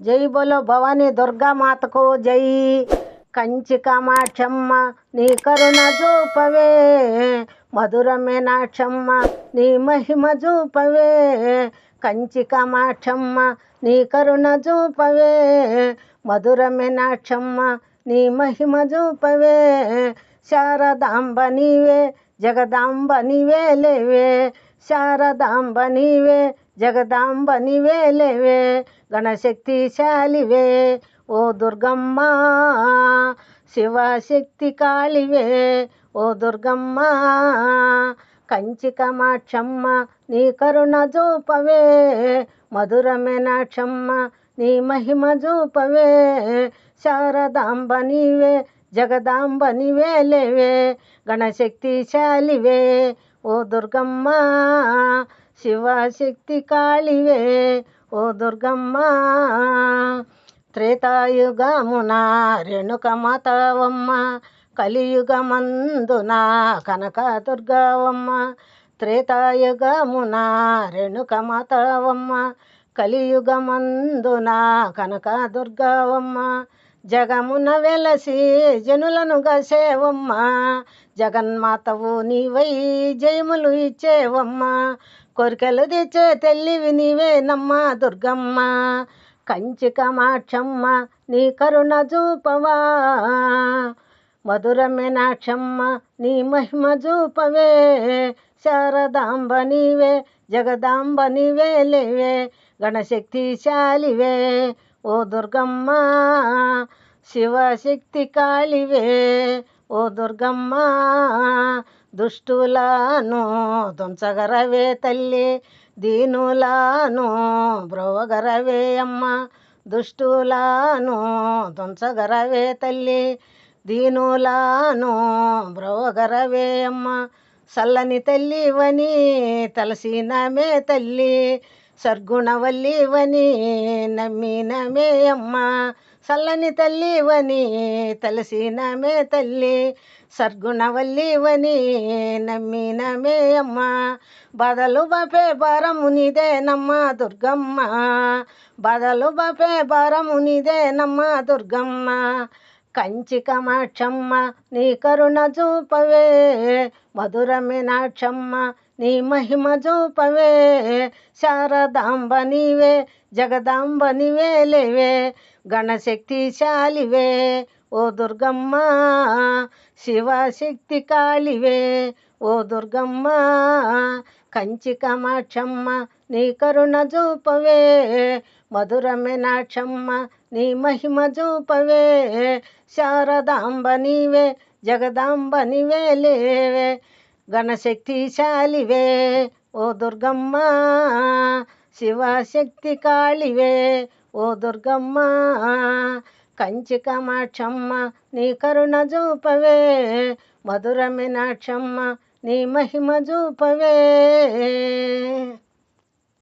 జై బోలో భవానీ దుర్గా మాతకు జై. కంచి కామాక్షమ్మ నీ కరుణ చూపవే, మధుర మీనాక్షమ్మ నీ మహిమ చూపవే. కంచి కామాక్షమ్మ నీ కరుణ చూపవే, మధుర మీనాక్షమ్మ నీ మహిమ చూపవే. శారదాంబ నీవే జగదాంబ నీవే లేవే, శారదాంబ నీవే జగదాంబ నీవే లేవే. గణశక్తిశాలివే ఓ దుర్గమ్మ, శివశక్తి కాళివే ఓ దుర్గమ్మ. కంచి కామాక్షమ్మ నీ కరుణ చూపవే, మధుర మీనాక్షమ్మ నీ మహిమ చూపవే. శారదాంబ నీవే జగదాంబ నీవే లేవే, గణశక్తిశాలివే ఓ దుర్గమ్మ, శివశక్తి కాళివే ఓ దుర్గమ్మ. త్రేతాయుగమున రేణుక మాతవమ్మ, కలియుగమందున కనక దుర్గవమ్మ. త్రేతాయుగమున రేణుక మాతవమ్మ, కలియుగమందున కనక దుర్గవమ్మ. జగమున వెలసి జనులను గసేవమ్మ, జగన్మాతవు నీవై జయములు ఇచ్చేవమ్మ. కోరికలు తెచ్చే తెల్లివి నీవే నమ్మ దుర్గమ్మ. కంచి కామాక్షమ్మ నీ కరుణ చూపవా, మధుర మీనాక్షమ్మ నీ మహిమ చూపవే. శారదాంబ నీవే జగదాంబ నీవే లేవే, గణశక్తిశాలివే ఓ దుర్గమ్మ, శివశక్తి కాళివే ఓ దుర్గమ్మ. దుష్టులను దుంచగరవే తల్లి, దీనులను బ్రోవగరవే అమ్మ. దుష్టులను దుంచగరవే తల్లి, దీనులను బ్రోవగరవే అమ్మ. చల్లని తల్లివని తలసినమే తల్లి, సర్గుణవల్లివని నమ్మినమే అమ్మ. చల్లని తల్లివని తలసినమే తల్లి, సర్గుణవల్లివని నమ్మినమే అమ్మ. బాధలు బాపే భారము నీదే నమ్మ దుర్గమ్మ, బాధలు బాపే భారము నీదే నమ్మ దుర్గమ్మ. కంచి కామాక్షమ్మ నీ కరుణ చూపవే, మధుర మీనాక్షమ్మ నీ మహిమ చూపవే. శారదాంబ నీవే జగదాంబ నీవే లేవే, గణశక్తిశాలివే ఓ దుర్గమ్మ, శివశక్తి కాళివే ఓ దుర్గమ్మ. కంచి కామాక్షమ్మ నీ కరుణ చూపవే, మధుర మీనాక్షమ్మ నీ మహిమ చూపవే. శారదాంబ నీవే జగదాంబ నీవే లేవే, గణశక్తిశాలివే ఓ దుర్గమ్మ, శివశక్తి కాళివే ఓ దుర్గమ్మ. కంచి కామాక్షమ్మ నీ కరుణ చూపవే, మధుర మీనాక్షమ్మ నీ మహిమ చూపవే.